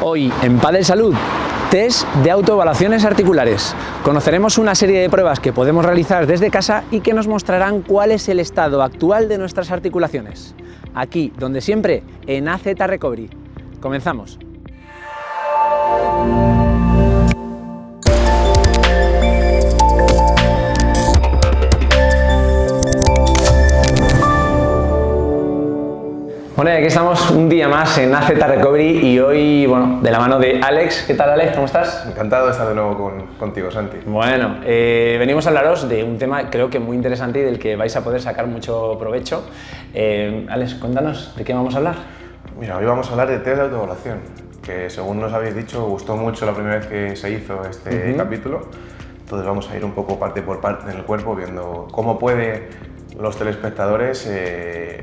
Hoy en Padel Salud, test de autoevaluaciones articulares. Conoceremos una serie de pruebas que podemos realizar desde casa y que nos mostrarán cuál es el estado actual de nuestras articulaciones. Aquí, donde siempre, en AZ Recovery. Comenzamos. Bueno, aquí estamos un día más en AZ Recovery y hoy, bueno, de la mano de Alex. ¿Qué tal, Alex? ¿Cómo estás? Encantado de estar de nuevo contigo, Santi. Bueno, venimos a hablaros de un tema creo que muy interesante y del que vais a poder sacar mucho provecho. Alex, cuéntanos, ¿de qué vamos a hablar? Mira, hoy vamos a hablar de test de autoevaluación, que según nos habéis dicho, gustó mucho la primera vez que se hizo este capítulo. Entonces vamos a ir un poco parte por parte en el cuerpo, viendo cómo puede los telespectadores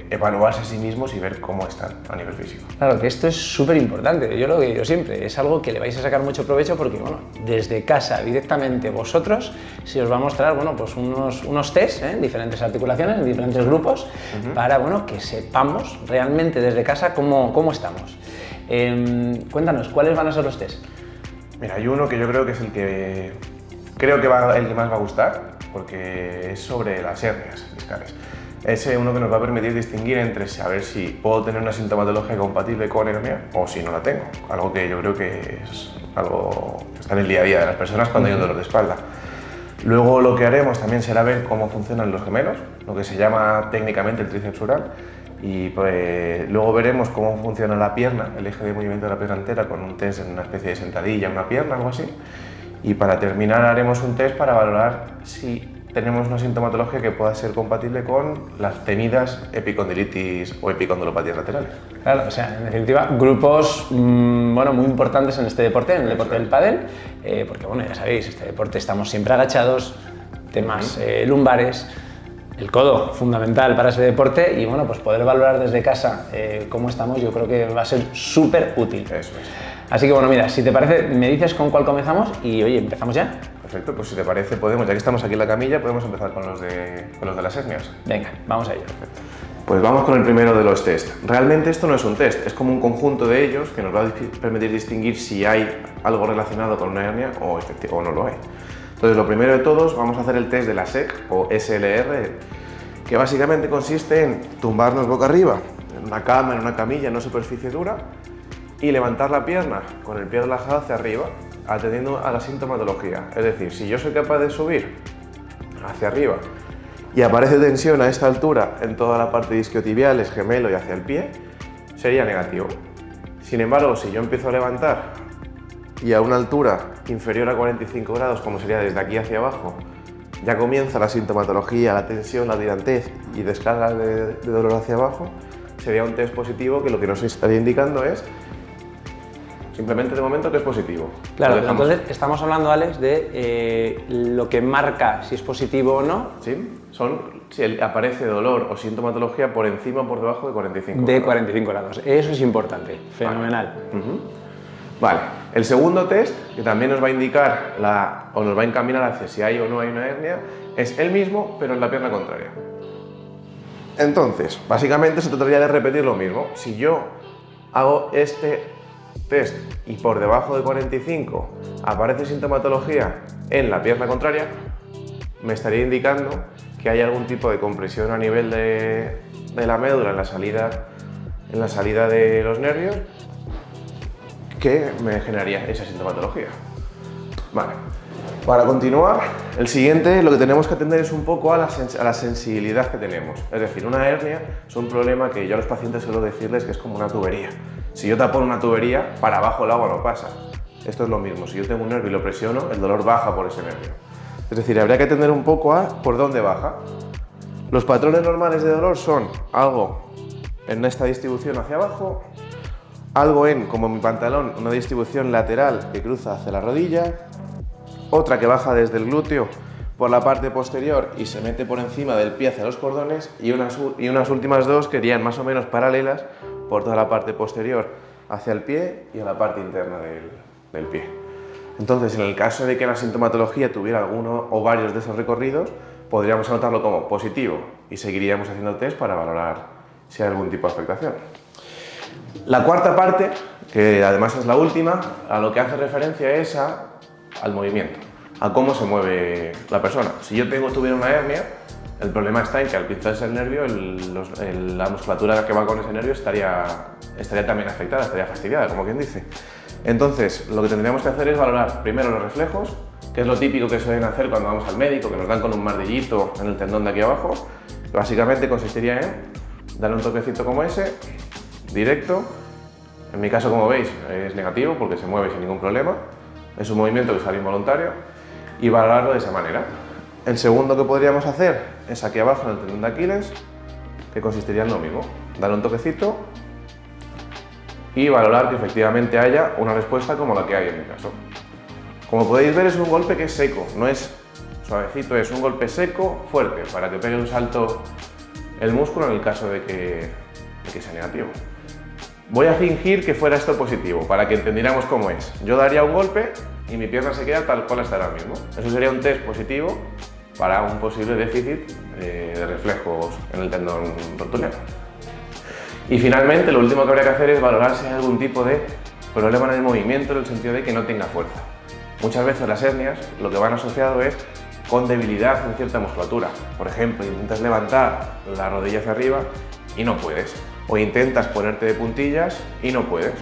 evaluarse a sí mismos y ver cómo están a nivel físico. Claro, que esto es súper importante, yo lo que digo siempre, es algo que le vais a sacar mucho provecho porque, bueno, desde casa directamente vosotros se os va a mostrar, bueno, pues unos test en diferentes articulaciones, en diferentes grupos, para, bueno, que sepamos realmente desde casa cómo estamos. Cuéntanos, ¿cuáles van a ser los test? Mira, hay uno que yo creo que es el que el que más va a gustar, porque es sobre las hernias discales. Es uno que nos va a permitir distinguir entre saber si puedo tener una sintomatología compatible con hernia o si no la tengo, algo que yo creo que es algo que está en el día a día de las personas cuando hay un dolor de espalda. Luego lo que haremos también será ver cómo funcionan los gemelos, lo que se llama técnicamente el tríceps ural, y pues luego veremos cómo funciona la pierna, el eje de movimiento de la pierna entera, con un test en una especie de sentadilla, una pierna, algo así. Y para terminar haremos un test para valorar si tenemos una sintomatología que pueda ser compatible con las temidas epicondilitis o epicondylopatías laterales. Claro, o sea, en definitiva, grupos bueno, muy importantes en este deporte, en el deporte del pádel, porque bueno, ya sabéis, este deporte estamos siempre agachados, temas lumbares, el codo fundamental para ese deporte y bueno, pues poder valorar desde casa cómo estamos, yo creo que va a ser súper útil. Eso es. Así que bueno, mira, si te parece, me dices con cuál comenzamos y oye, ¿empezamos ya? Perfecto, pues si te parece podemos, ya que estamos aquí en la camilla, podemos empezar con los de las hernias. Venga, vamos a ello. Perfecto. Pues vamos con el primero de los test. Realmente esto no es un test, es como un conjunto de ellos que nos va a permitir distinguir si hay algo relacionado con una hernia o no lo hay. Entonces, lo primero de todos, vamos a hacer el test de la SEC o SLR, que básicamente consiste en tumbarnos boca arriba, en una cama, en una camilla, en una superficie dura, y levantar la pierna con el pie relajado hacia arriba, atendiendo a la sintomatología. Es decir, si yo soy capaz de subir hacia arriba y aparece tensión a esta altura en toda la parte isquiotibiales, gemelo y hacia el pie, sería negativo. Sin embargo, si yo empiezo a levantar y a una altura inferior a 45 grados, como sería desde aquí hacia abajo, ya comienza la sintomatología, la tensión, la tirantez y descarga de dolor hacia abajo, sería un test positivo que lo que nos estaría indicando es simplemente de momento que es positivo. Claro, entonces estamos hablando, Alex, de lo que marca si es positivo o no. Sí, si aparece dolor o sintomatología por encima o por debajo de 45 grados. De 45 grados, eso es importante, fenomenal. Vale, el segundo test, que también nos va a indicar o nos va a encaminar hacia si hay o no hay una hernia, es el mismo, pero en la pierna contraria. Entonces, básicamente se trataría de repetir lo mismo. Si yo hago este test y por debajo de 45 aparece sintomatología en la pierna contraria, me estaría indicando que hay algún tipo de compresión a nivel de la médula en la salida de los nervios que me generaría esa sintomatología. Vale. Para continuar, el siguiente lo que tenemos que atender es un poco a la sensibilidad que tenemos. Es decir, una hernia es un problema que yo a los pacientes suelo decirles que es como una tubería. Si yo tapo una tubería, para abajo el agua no pasa. Esto es lo mismo, si yo tengo un nervio y lo presiono, el dolor baja por ese nervio. Es decir, habría que atender un poco a por dónde baja. Los patrones normales de dolor son algo en esta distribución hacia abajo, algo como mi pantalón, una distribución lateral que cruza hacia la rodilla, otra que baja desde el glúteo por la parte posterior y se mete por encima del pie hacia los cordones y unas últimas dos que irían más o menos paralelas por toda la parte posterior hacia el pie y a la parte interna del pie. Entonces, en el caso de que la sintomatología tuviera alguno o varios de esos recorridos, podríamos anotarlo como positivo y seguiríamos haciendo el test para valorar si hay algún tipo de afectación. La cuarta parte, que además es la última, a lo que hace referencia es al movimiento, a cómo se mueve la persona. Si yo tuviera una hernia, el problema está en que al pincharse el nervio, la musculatura que va con ese nervio estaría también afectada, estaría fastidiada, como quien dice. Entonces, lo que tendríamos que hacer es valorar primero los reflejos, que es lo típico que suelen hacer cuando vamos al médico, que nos dan con un martillito en el tendón de aquí abajo. Básicamente consistiría en darle un toquecito como ese, directo. En mi caso, como veis, es negativo porque se mueve sin ningún problema. Es un movimiento que sale involuntario y valorarlo de esa manera. El segundo que podríamos hacer es aquí abajo en el tendón de Aquiles, que consistiría en lo mismo. Darle un toquecito y valorar que efectivamente haya una respuesta como la que hay en mi caso. Como podéis ver, es un golpe que es seco, no es suavecito, es un golpe seco, fuerte, para que pegue un salto el músculo en el caso de que sea negativo. Voy a fingir que fuera esto positivo, para que entendiéramos cómo es. Yo daría un golpe y mi pierna se queda tal cual está ahora mismo. Eso sería un test positivo para un posible déficit de reflejos en el tendón rotuliano. Y finalmente, lo último que habría que hacer es valorar si hay algún tipo de problema en el movimiento, en el sentido de que no tenga fuerza. Muchas veces las hernias lo que van asociado es con debilidad en cierta musculatura. Por ejemplo, intentas levantar la rodilla hacia arriba y no puedes. O intentas ponerte de puntillas y no puedes.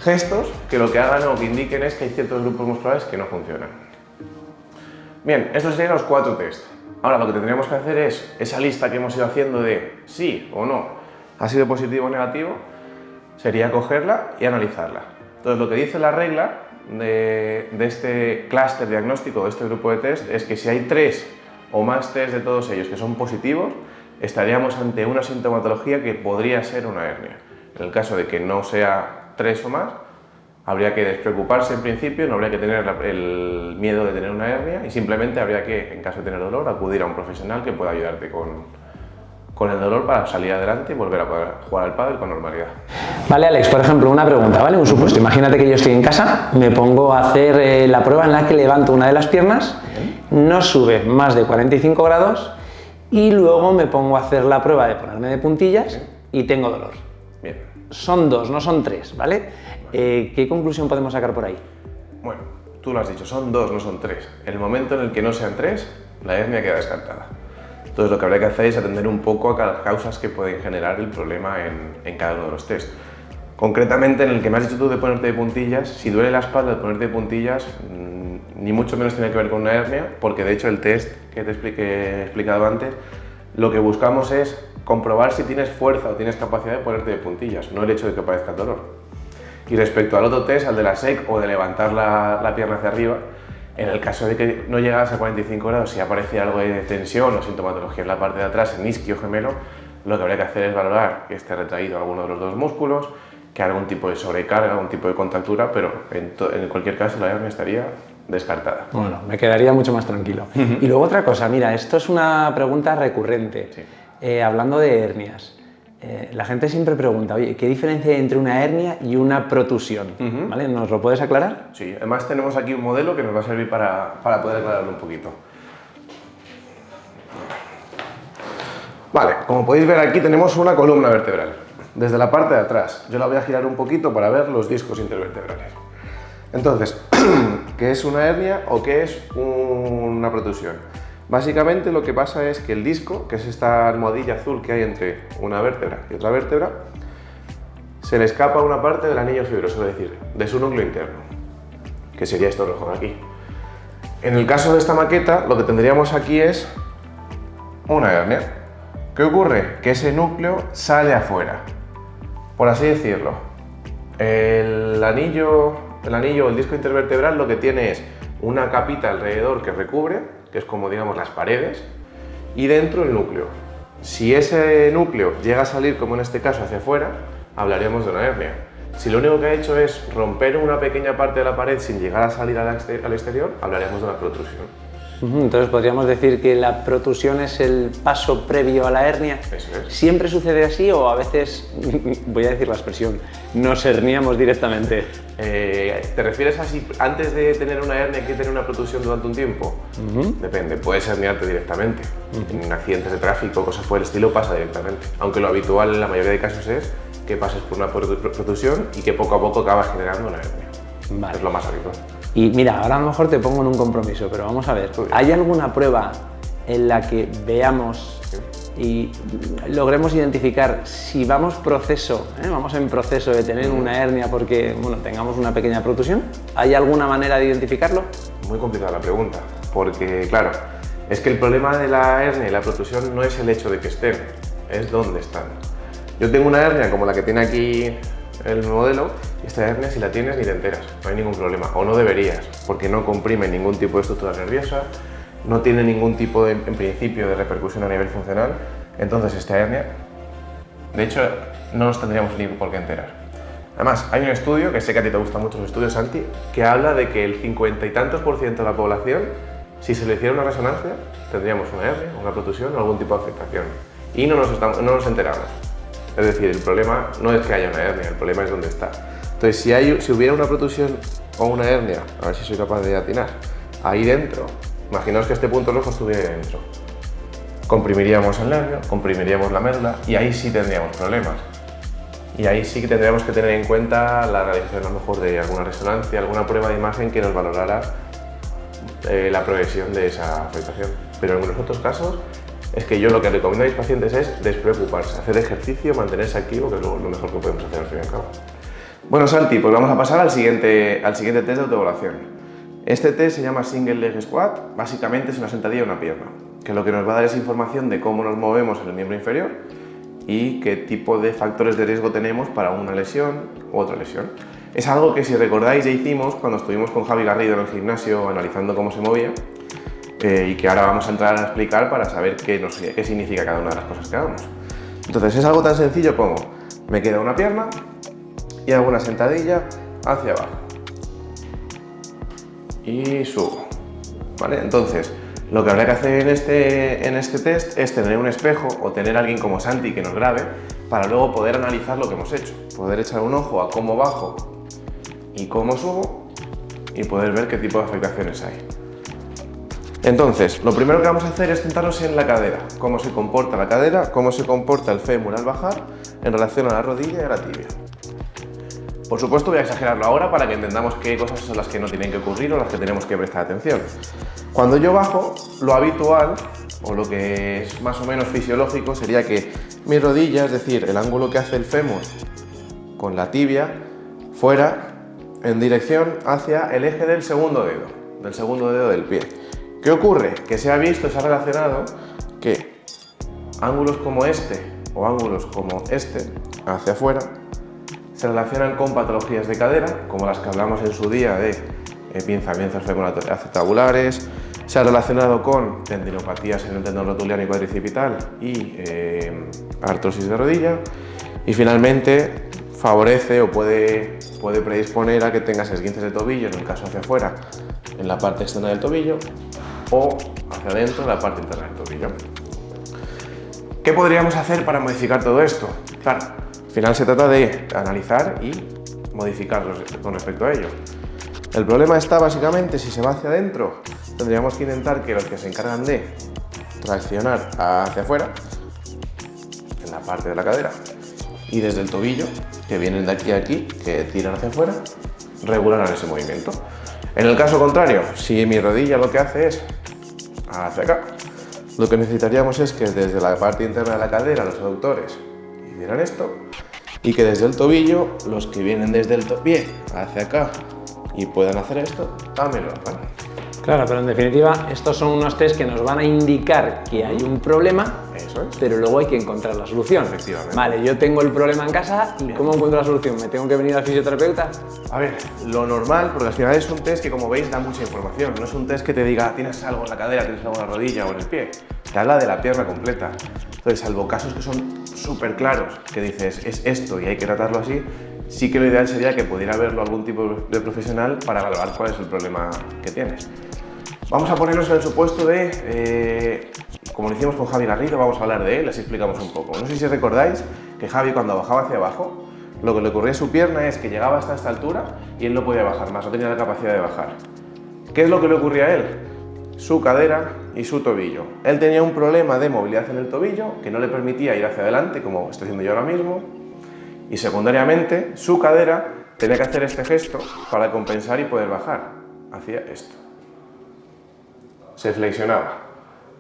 Gestos que lo que hagan o que indiquen es que hay ciertos grupos musculares que no funcionan. Bien, estos serían los 4 test. Ahora lo que tendríamos que hacer es esa lista que hemos ido haciendo de sí o no, ha sido positivo o negativo, sería cogerla y analizarla. Entonces lo que dice la regla de este clúster diagnóstico, de este grupo de test, es que si hay 3 o más test de todos ellos que son positivos, estaríamos ante una sintomatología que podría ser una hernia. En el caso de que no sea 3 o más, habría que despreocuparse en principio, no habría que tener el miedo de tener una hernia y simplemente habría que, en caso de tener dolor, acudir a un profesional que pueda ayudarte con el dolor para salir adelante y volver a poder jugar al pádel con normalidad. Vale, Alex, por ejemplo, una pregunta, ¿vale? Un supuesto. Imagínate que yo estoy en casa, me pongo a hacer la prueba en la que levanto una de las piernas, no sube más de 45 grados y luego me pongo a hacer la prueba de ponerme de puntillas y tengo dolor. Bien. Son 2, no son 3, ¿vale? ¿Qué conclusión podemos sacar por ahí? Bueno, tú lo has dicho, son 2, no son 3. En el momento en el que no sean 3, la hernia queda descartada. Entonces lo que habría que hacer es atender un poco a las causas que pueden generar el problema en cada uno de los test. Concretamente en el que me has dicho tú de ponerte de puntillas, si duele la espalda de ponerte de puntillas, ni mucho menos tiene que ver con una hernia, porque de hecho el test que he explicado antes, lo que buscamos es comprobar si tienes fuerza o tienes capacidad de ponerte de puntillas, no el hecho de que padezcas dolor. Y respecto al otro test, al de la SEC o de levantar la pierna hacia arriba, en el caso de que no llegaras a 45 grados, si aparece algo de tensión o sintomatología en la parte de atrás, en isquio gemelo, lo que habría que hacer es valorar que esté retraído alguno de los 2 músculos, que haya algún tipo de sobrecarga, algún tipo de contractura, pero en cualquier caso la hernia estaría descartada. Bueno, me quedaría mucho más tranquilo. Y luego otra cosa, mira, esto es una pregunta recurrente. Sí. Hablando de hernias, la gente siempre pregunta, oye, ¿qué diferencia hay entre una hernia y una protusión? ¿Vale? ¿Nos lo puedes aclarar? Sí, además tenemos aquí un modelo que nos va a servir para poder aclararlo un poquito. Vale, como podéis ver aquí tenemos una columna vertebral, desde la parte de atrás. Yo la voy a girar un poquito para ver los discos intervertebrales. Entonces, ¿qué es una hernia o qué es una protusión? Básicamente lo que pasa es que el disco, que es esta almohadilla azul que hay entre una vértebra y otra vértebra, se le escapa una parte del anillo fibroso, es decir, de su núcleo interno, que sería esto rojo de aquí. En el caso de esta maqueta, lo que tendríamos aquí es una hernia. ¿Qué ocurre? Que ese núcleo sale afuera, por así decirlo. El anillo o el disco intervertebral lo que tiene es una capita alrededor que recubre, que es como digamos las paredes, y dentro el núcleo. Si ese núcleo llega a salir, como en este caso, hacia afuera, hablaríamos de una hernia. Si lo único que ha hecho es romper una pequeña parte de la pared sin llegar a salir al exterior, hablaríamos de una protrusión. Entonces podríamos decir que la protusión es el paso previo a la hernia. Eso es. ¿Siempre sucede así o a veces, voy a decir la expresión, nos herniamos directamente? ¿Te refieres a si antes de tener una hernia hay que tener una protusión durante un tiempo? Depende, puedes herniarte directamente. En accidentes de tráfico, cosas por el estilo, pasa directamente. Aunque lo habitual en la mayoría de casos es que pases por una protusión y que poco a poco acabas generando una hernia. Vale. Es lo más habitual. Y mira, ahora a lo mejor te pongo en un compromiso, pero vamos a ver, ¿hay alguna prueba en la que veamos y logremos identificar si vamos en proceso de tener una hernia porque tengamos una pequeña protusión? ¿Hay alguna manera de identificarlo? Muy complicada la pregunta, porque claro, es que el problema de la hernia y la protusión no es el hecho de que estén, es dónde están. Yo tengo una hernia como la que tiene aquí el modelo, y esta hernia si la tienes ni te enteras, no hay ningún problema, o no deberías, porque no comprime ningún tipo de estructura nerviosa, no tiene ningún tipo en principio de repercusión a nivel funcional, entonces esta hernia, de hecho, no nos tendríamos ni por qué enterar. Además, hay un estudio, que sé que a ti te gustan mucho los estudios, Santi, que habla de que el 50 y tantos % de la población, si se le hiciera una resonancia, tendríamos una hernia, una protusión o algún tipo de afectación. Y no nos enteramos. Es decir, el problema no es que haya una hernia, el problema es dónde está. Entonces, si hubiera una protusión o una hernia, a ver si soy capaz de atinar, ahí dentro, imaginaos que este punto rojo estuviera ahí dentro. Comprimiríamos el nervio, comprimiríamos la médula y ahí sí tendríamos problemas. Y ahí sí que tendríamos que tener en cuenta la realización a lo mejor de alguna resonancia, alguna prueba de imagen que nos valorara la progresión de esa afectación. Pero en los otros casos es que yo lo que recomiendo a mis pacientes es despreocuparse, hacer ejercicio, mantenerse activo, que es lo mejor que podemos hacer al fin y al cabo. Bueno, Santi, pues vamos a pasar al siguiente test de autoevaluación. Este test se llama Single Leg Squat, básicamente es una sentadilla de una pierna, que lo que nos va a dar es información de cómo nos movemos en el miembro inferior y qué tipo de factores de riesgo tenemos para una lesión u otra lesión. Es algo que, si recordáis, ya hicimos cuando estuvimos con Javi Garrido en el gimnasio analizando cómo se movía y que ahora vamos a entrar a explicar para saber qué significa cada una de las cosas que hagamos. Entonces es algo tan sencillo como me queda una pierna y hago una sentadilla hacia abajo y subo, ¿vale? Entonces lo que habría que hacer en este test es tener un espejo o tener a alguien como Santi que nos grabe para luego poder analizar lo que hemos hecho, poder echar un ojo a cómo bajo y cómo subo y poder ver qué tipo de afectaciones hay. Entonces, lo primero que vamos a hacer es centrarnos en la cadera, cómo se comporta la cadera, cómo se comporta el fémur al bajar en relación a la rodilla y a la tibia. Por supuesto, voy a exagerarlo ahora para que entendamos qué cosas son las que no tienen que ocurrir o las que tenemos que prestar atención. Cuando yo bajo, lo habitual, o lo que es más o menos fisiológico, sería que mi rodilla, es decir, el ángulo que hace el fémur con la tibia, fuera en dirección hacia el eje del segundo dedo del pie. ¿Qué ocurre? Que se ha visto, se ha relacionado que ángulos como este o ángulos como este, hacia afuera, se relacionan con patologías de cadera, como las que hablamos en su día de pinzamientos femoroacetabular, se ha relacionado con tendinopatías en el tendón rotuliano y cuadricipital y artrosis de rodilla, y finalmente favorece o puede predisponer a que tengas esguinces de tobillo, en el caso hacia afuera, en la parte externa del tobillo, o hacia adentro, en la parte interna del tobillo. ¿Qué podríamos hacer para modificar todo esto? Claro, al final se trata de analizar y modificarlos con respecto a ello. El problema está básicamente, si se va hacia adentro, tendríamos que intentar que los que se encargan de traccionar hacia afuera, en la parte de la cadera, y desde el tobillo, que vienen de aquí a aquí, que tiran hacia afuera, regularan ese movimiento. En el caso contrario, si mi rodilla lo que hace es hacia acá, lo que necesitaríamos es que desde la parte interna de la cadera los aductores hicieran esto, y que desde el tobillo, los que vienen desde el pie hacia acá y puedan hacer esto, también lo hagan. Claro, pero en definitiva, estos son unos test que nos van a indicar que hay un problema, Eso es. pero luego hay que encontrar la solución. Efectivamente. Vale, yo tengo el problema en casa, ¿y cómo encuentro la solución? ¿Me tengo que venir al fisioterapeuta? A ver, lo normal, porque al final es un test que, como veis, da mucha información. No es un test que te diga, tienes algo en la cadera, tienes algo en la rodilla o en el pie. Te habla de la pierna completa. Entonces, salvo casos que son súper claros, que dices, es esto y hay que tratarlo así, sí que lo ideal sería que pudiera verlo algún tipo de profesional para valorar cuál es el problema que tienes. Vamos a ponernos en el supuesto de, como lo hicimos con Javi Garrido, vamos a hablar de él, así explicamos un poco. No sé si recordáis que Javi, cuando bajaba hacia abajo, lo que le ocurría a su pierna es que llegaba hasta esta altura y él no podía bajar más, no tenía la capacidad de bajar. ¿Qué es lo que le ocurría a él? Su cadera y su tobillo. Él tenía un problema de movilidad en el tobillo que no le permitía ir hacia adelante, como estoy haciendo yo ahora mismo, Y secundariamente, su cadera tenía que hacer este gesto para compensar y poder bajar. Hacía esto. Se flexionaba.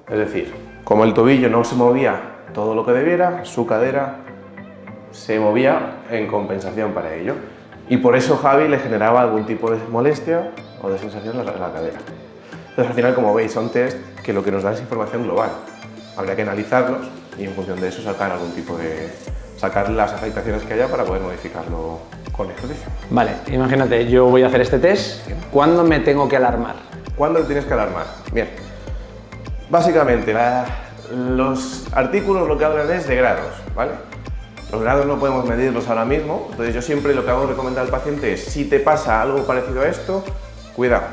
Es decir, como el tobillo no se movía todo lo que debiera, su cadera se movía en compensación para ello. Y por eso Javi le generaba algún tipo de molestia o de sensación en la cadera. Entonces, al final, como veis, son test que lo que nos dan es información global. Habría que analizarlos y en función de eso sacar las afectaciones que haya para poder modificarlo con ejercicio. Vale, imagínate, yo voy a hacer este test. ¿Cuándo me tengo que alarmar? ¿Cuándo te tienes que alarmar? Bien, básicamente los artículos lo que hablan es de grados, ¿vale? Los grados no podemos medirlos ahora mismo, entonces yo siempre lo que hago recomendar al paciente es, si te pasa algo parecido a esto, cuidado.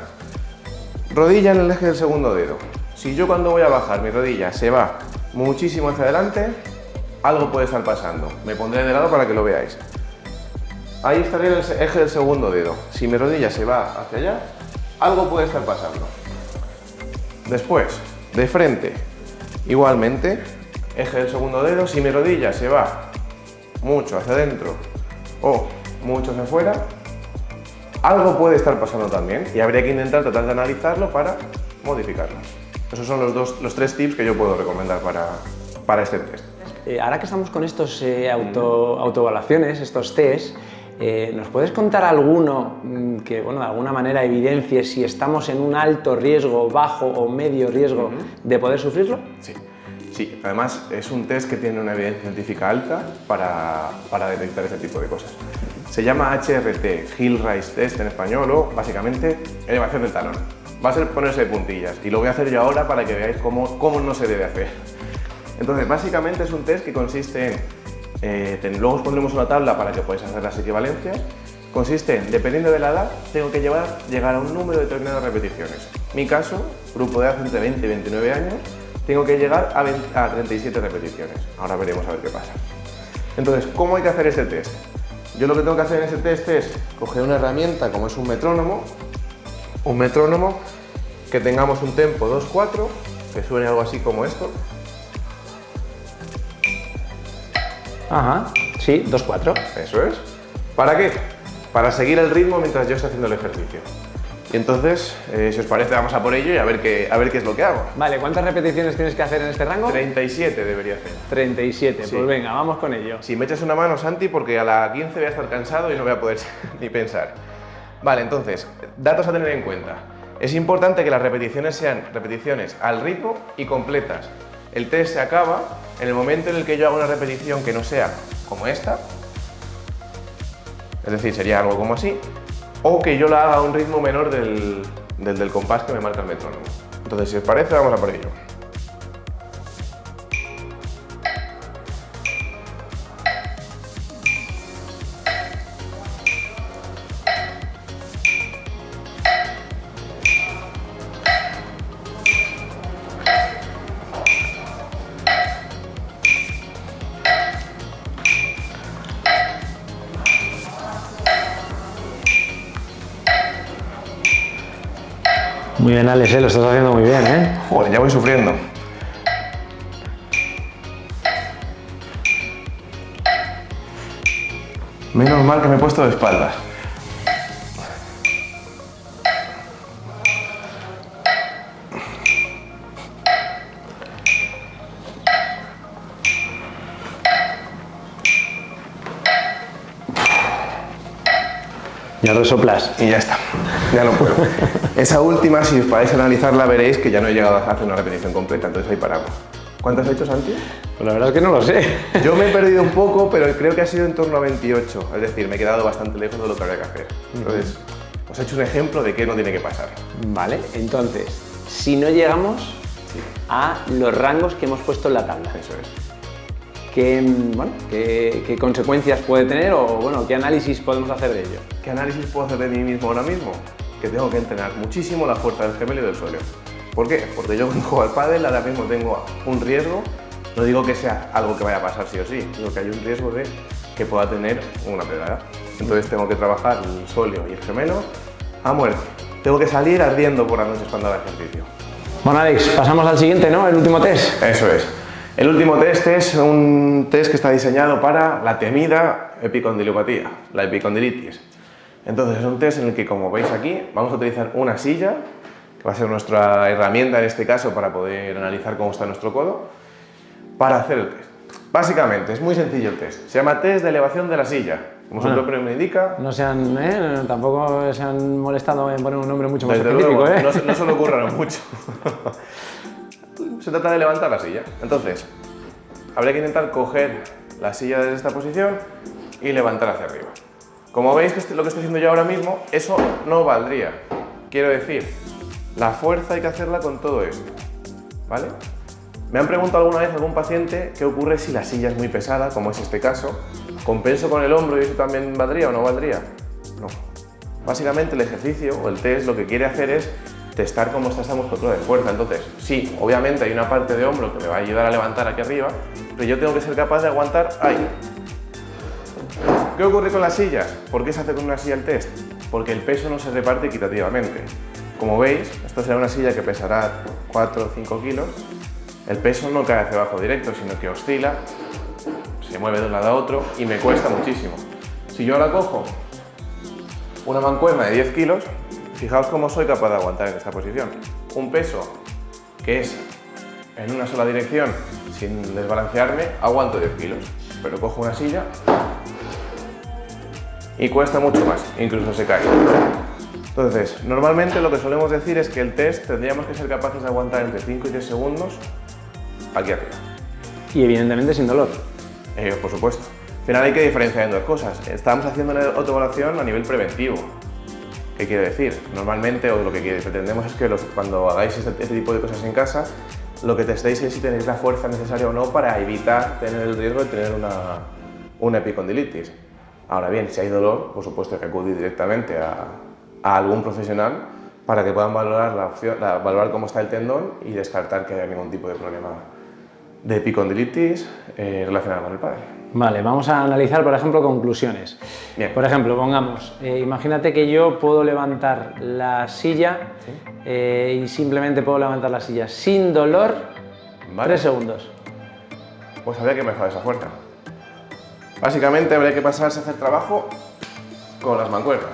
Rodilla en el eje del segundo dedo. Si yo cuando voy a bajar mi rodilla se va muchísimo hacia adelante, algo puede estar pasando. Me pondré de lado para que lo veáis. Ahí estaré en el eje del segundo dedo. Si mi rodilla se va hacia allá, algo puede estar pasando. Después, de frente, igualmente, eje del segundo dedo. Si mi rodilla se va mucho hacia adentro o mucho hacia afuera, algo puede estar pasando también y habría que intentar tratar de analizarlo para modificarlo. Esos son los tres tips que yo puedo recomendar para este test. Ahora que estamos con estos autoevaluaciones, estos test, ¿nos puedes contar alguno que, bueno, de alguna manera evidencie si estamos en un alto riesgo, bajo o medio riesgo de poder sufrirlo? Sí, además es un test que tiene una evidencia científica alta para detectar ese tipo de cosas. Se llama HRT, Heel Rise Test en español, o básicamente elevación del talón. Va a ser ponerse de puntillas y lo voy a hacer yo ahora para que veáis cómo no se debe hacer. Entonces, básicamente es un test que consiste en, luego os pondremos una tabla para que podáis hacer las equivalencias, consiste en, dependiendo de la edad, tengo que llegar a un número determinado de repeticiones. Mi caso, grupo de edad entre 20 y 29 años, tengo que llegar a 37 repeticiones. Ahora veremos a ver qué pasa. Entonces, ¿cómo hay que hacer este test? Yo lo que tengo que hacer en este test es coger una herramienta como es un metrónomo que tengamos un tempo 2/4, que suene algo así como esto. Ajá, sí, 2/4. Eso es. ¿Para qué? Para seguir el ritmo mientras yo estoy haciendo el ejercicio. Y entonces, si os parece, vamos a por ello y a ver qué es lo que hago. Vale, ¿cuántas repeticiones tienes que hacer en este rango? 37 debería hacer. 37, Sí. Pues venga, vamos con ello. Si me echas una mano, Santi, porque a la 15 voy a estar cansado y no voy a poder ni pensar. Vale, entonces, datos a tener en cuenta. Es importante que las repeticiones sean repeticiones al ritmo y completas. El test se acaba en el momento en el que yo hago una repetición que no sea como esta, es decir, sería algo como así, o que yo la haga a un ritmo menor del compás que me marca el metrónomo. Entonces, si os parece, vamos a por ello. Muy bien, Alex, lo estás haciendo muy bien, ¿eh? Joder, ya voy sufriendo. Menos mal que me he puesto de espaldas. Ya resoplas. Y ya está, ya no puedo. Esa última, si os paráis a analizarla, veréis que ya no he llegado a hacer una repetición completa, entonces ahí paramos. ¿Cuántos has hecho, Santi? Pues la verdad es que no lo sé. Yo me he perdido un poco, pero creo que ha sido en torno a 28, es decir, me he quedado bastante lejos de lo que habría que hacer. Entonces, os he hecho un ejemplo de qué no tiene que pasar. Vale, entonces, si no llegamos a los rangos que hemos puesto en la tabla, Eso es. ¿qué consecuencias puede tener o bueno, qué análisis podemos hacer de ello? ¿Qué análisis puedo hacer de mí mismo ahora mismo? Que tengo que entrenar muchísimo la fuerza del gemelo y del sóleo. ¿Por qué? Porque yo cuando juego al pádel ahora mismo tengo un riesgo, no digo que sea algo que vaya a pasar sí o sí, digo que hay un riesgo de que pueda tener una pedrada. Entonces tengo que trabajar el sóleo y el gemelo a muerte. Tengo que salir ardiendo por las noches cuando haga ejercicio. Bueno, Alex, pasamos al siguiente, ¿no? El último test. Eso es. El último test es un test que está diseñado para la temida epicondilopatía, la epicondilitis. Entonces es un test en el que, como veis aquí, vamos a utilizar una silla, que va a ser nuestra herramienta en este caso para poder analizar cómo está nuestro codo, para hacer el test. Básicamente, es muy sencillo el test. Se llama test de elevación de la silla. Como su nombre me indica... Tampoco se han molestado en poner un nombre mucho más Desde específico, luego, no se lo ocurran mucho. Se trata de levantar la silla. Entonces, habría que intentar coger la silla desde esta posición y levantar hacia arriba. Como veis, lo que estoy haciendo yo ahora mismo, eso no valdría. Quiero decir, la fuerza hay que hacerla con todo esto, ¿vale? Me han preguntado alguna vez algún paciente qué ocurre si la silla es muy pesada, como es este caso. ¿Compenso con el hombro y eso también valdría o no valdría? No. Básicamente el ejercicio o el test lo que quiere hacer es testar cómo está esta musculatura de fuerza. Entonces, sí, obviamente hay una parte de hombro que me va a ayudar a levantar aquí arriba, pero yo tengo que ser capaz de aguantar ahí. ¿Qué ocurre con las sillas? ¿Por qué se hace con una silla el test? Porque el peso no se reparte equitativamente. Como veis, esto será una silla que pesará 4 o 5 kilos. El peso no cae hacia abajo directo, sino que oscila, se mueve de un lado a otro y me cuesta muchísimo. Si yo ahora cojo una mancuerna de 10 kilos, fijaos cómo soy capaz de aguantar en esta posición. Un peso que es en una sola dirección, sin desbalancearme, aguanto 10 kilos. Pero cojo una silla y cuesta mucho más, incluso se cae. Entonces, normalmente lo que solemos decir es que el test tendríamos que ser capaces de aguantar entre 5 y 10 segundos aquí arriba. Y evidentemente sin dolor. Por supuesto. Al final hay que diferenciar en dos cosas. Estamos haciendo una autoevaluación a nivel preventivo. ¿Qué quiere decir? Normalmente, o lo que pretendemos es que cuando hagáis este tipo de cosas en casa, lo que testéis es si tenéis la fuerza necesaria o no para evitar tener el riesgo de tener una epicondilitis. Ahora bien, si hay dolor, por supuesto hay que acudir directamente a algún profesional para que puedan valorar cómo está el tendón y descartar que haya ningún tipo de problema de epicondilitis relacionada con el padre. Vale, vamos a analizar, por ejemplo, conclusiones. Bien. Por ejemplo, pongamos, imagínate que yo puedo levantar la silla, ¿sí? Y simplemente puedo levantar la silla sin dolor, vale. 3 segundos. Pues habría que mejorar esa fuerza. Básicamente habría que pasarse a hacer trabajo con las mancuernas.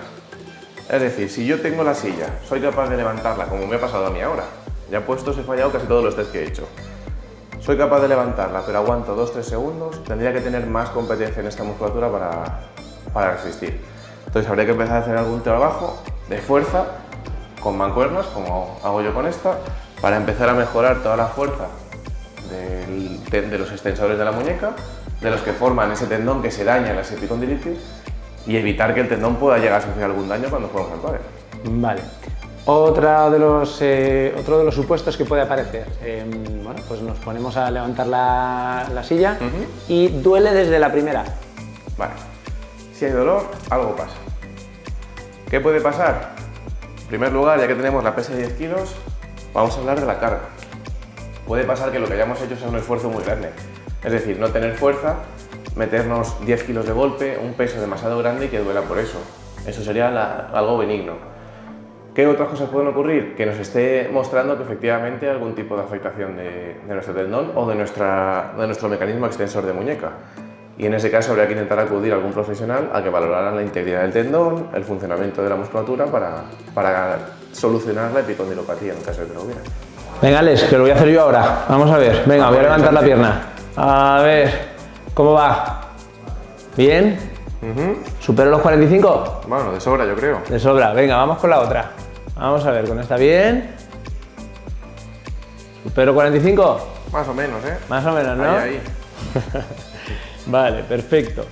Es decir, si yo tengo la silla, soy capaz de levantarla como me ha pasado a mí ahora. Ya puestos he fallado casi todos los test que he hecho. Soy capaz de levantarla, pero aguanto 2-3 segundos, tendría que tener más competencia en esta musculatura para resistir. Entonces habría que empezar a hacer algún trabajo de fuerza con mancuernas, como hago yo con esta, para empezar a mejorar toda la fuerza de los extensores de la muñeca, de los que forman ese tendón que se daña en las epicondilitis, y evitar que el tendón pueda llegar a sufrir algún daño cuando jugamos al pádel. Vale. Otro de los supuestos que puede aparecer, bueno, pues nos ponemos a levantar la silla y duele desde la primera. Vale. Si hay dolor, algo pasa. ¿Qué puede pasar? En primer lugar, ya que tenemos la pesa de 10 kilos, vamos a hablar de la carga. Puede pasar que lo que hayamos hecho sea un esfuerzo muy grande. Es decir, no tener fuerza, meternos 10 kilos de golpe, un peso demasiado grande y que duela por eso. Eso sería algo benigno. ¿Qué otras cosas pueden ocurrir? Que nos esté mostrando que efectivamente hay algún tipo de afectación de nuestro tendón o de nuestro mecanismo extensor de muñeca. Y en ese caso habría que intentar acudir a algún profesional a que valoraran la integridad del tendón, el funcionamiento de la musculatura para solucionar la epicondilopatía en el caso de que lo hubiera. Venga, Alex, que lo voy a hacer yo ahora. Vamos a ver. Venga, voy a levantar la pierna. A ver, ¿cómo va? ¿Bien? ¿Supero los 45? Bueno, de sobra yo creo. De sobra. Venga, vamos con la otra. Vamos a ver, ¿con esta bien? ¿Supero 45? Más o menos, ¿eh? Más o menos, ¿no? Ahí. Vale, perfecto.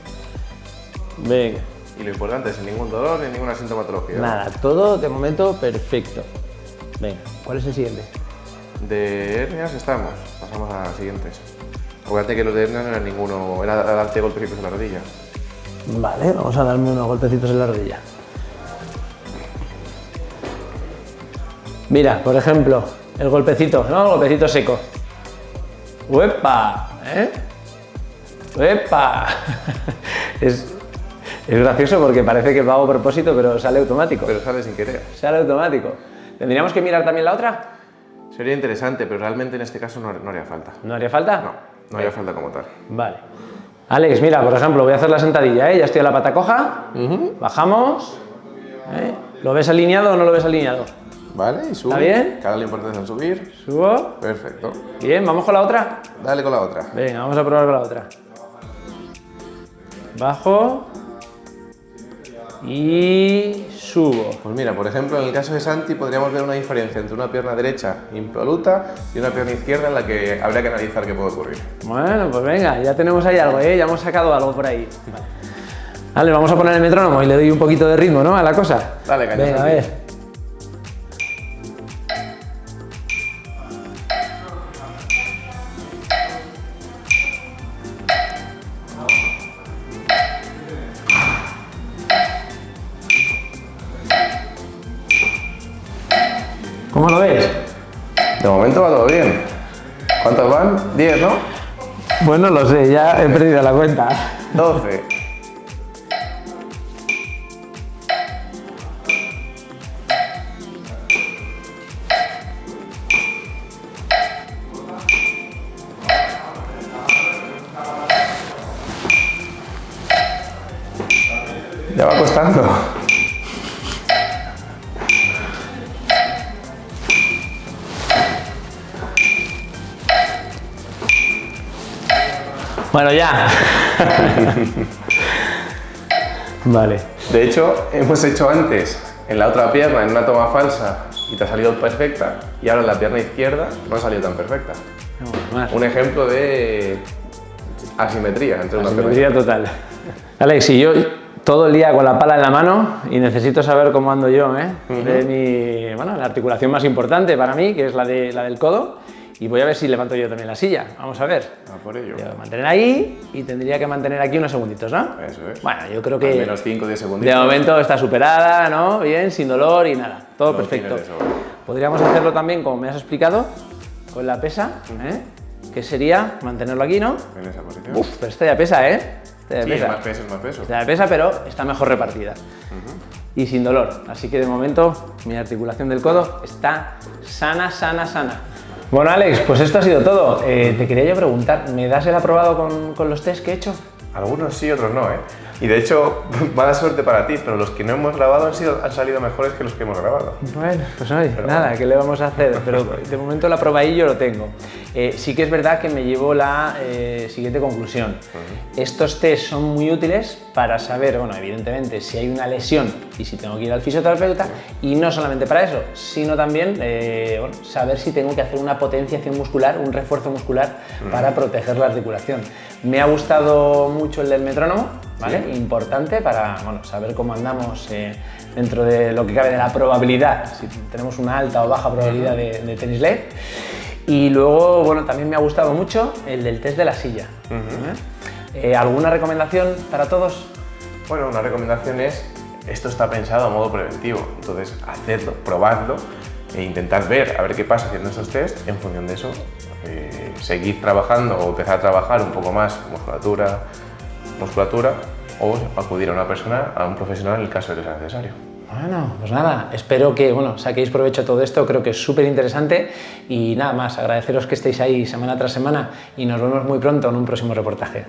Venga. Y lo importante es sin ningún dolor ni ninguna sintomatología. Nada, todo de momento perfecto. Venga, ¿cuál es el siguiente? De hernias estamos. Pasamos a las siguientes. Acuérdate que los de hernias no eran ninguno, era darte golpecitos en la rodilla. Vale, vamos a darme unos golpecitos en la rodilla. Mira, por ejemplo, el golpecito, ¿no? El golpecito seco. ¡Uepa! ¿Eh? ¡Uepa! Es gracioso porque parece que lo hago a propósito, pero sale automático. Pero sale sin querer. Sale automático. ¿Tendríamos que mirar también la otra? Sería interesante, pero realmente en este caso no haría falta. ¿No haría falta? No. No haría falta como tal. Vale. Alex, mira, por ejemplo, voy a hacer la sentadilla, ¿eh? Ya estoy a la pata coja, bajamos, ¿eh? ¿Lo ves alineado o no lo ves alineado? Vale, y subo. ¿Está bien? Cada lo importante es subir. Subo. Perfecto. Bien, ¿vamos con la otra? Dale con la otra. Venga, vamos a probar con la otra. Bajo. Y subo. Pues mira, por ejemplo, en el caso de Santi podríamos ver una diferencia entre una pierna derecha impoluta y una pierna izquierda en la que habría que analizar qué puede ocurrir. Bueno, pues venga, ya tenemos ahí algo, ¿eh? Ya hemos sacado algo por ahí. Vale, vamos a poner el metrónomo y le doy un poquito de ritmo, ¿no? A la cosa. Dale, caña, venga, a Santi. ver. ¿Cómo lo ves? De momento va todo bien. ¿Cuántos van? 10, ¿no? Pues no lo sé, ya he perdido la cuenta. 12. Ya va costando. Bueno, ya. Vale. De hecho, hemos hecho antes en la otra pierna en una toma falsa y te ha salido perfecta, y ahora en la pierna izquierda no ha salido tan perfecta. Un ejemplo de asimetría entre una pierna y Asimetría total. Alex, si yo todo el día con la pala en la mano y necesito saber cómo ando yo, ¿eh? De mi, bueno, la articulación más importante para mí, que es la del codo, y voy a ver si levanto yo también la silla. Vamos a ver. A por ello. Voy a mantener ahí y tendría que mantener aquí unos segunditos, ¿no? Eso es. Bueno, yo creo que Al menos 5 o 10 segundos. de momento está superada, ¿no? Bien, sin dolor y nada. Todo Lo perfecto. tienes de sobra. Podríamos hacerlo también, como me has explicado, con la pesa, ¿eh? Que sería mantenerlo aquí, ¿no? En esa posición. Uf, pero esta ya pesa, ¿eh? Esta ya Sí, pesa. es más peso, es más peso. Esta ya pesa, pero está mejor repartida. Y sin dolor. Así que de momento mi articulación del codo está sana, sana, sana. Bueno, Alex, pues esto ha sido todo. Te quería yo preguntar, ¿me das el aprobado con los test que he hecho? Algunos sí, otros no, ¿eh? Y de hecho, mala suerte para ti, pero los que no hemos grabado han salido mejores que los que hemos grabado. Bueno, pues oye, nada, ¿qué le vamos a hacer? Pero de momento la aprobadillo lo tengo. Sí que es verdad que me llevo la siguiente conclusión. Estos test son muy útiles para saber, bueno, evidentemente, si hay una lesión y si tengo que ir al fisioterapeuta, y no solamente para eso, sino también bueno, saber si tengo que hacer una potenciación muscular, un refuerzo muscular para proteger la articulación. Me ha gustado mucho el del metrónomo, ¿vale? Sí. Importante para, bueno, saber cómo andamos dentro de lo que cabe de la probabilidad, si tenemos una alta o baja probabilidad de tenis leg. Y luego, bueno, también me ha gustado mucho el del test de la silla. ¿Alguna recomendación para todos? Bueno, una recomendación es, esto está pensado a modo preventivo, entonces hacedlo, probadlo e intentar ver, a ver qué pasa haciendo esos test. En función de eso, seguir trabajando o empezar a trabajar un poco más musculatura o acudir a una persona, a un profesional en el caso de que sea necesario. Bueno, pues nada, espero que saquéis provecho de todo esto, creo que es súper interesante y nada más, agradeceros que estéis ahí semana tras semana y nos vemos muy pronto en un próximo reportaje.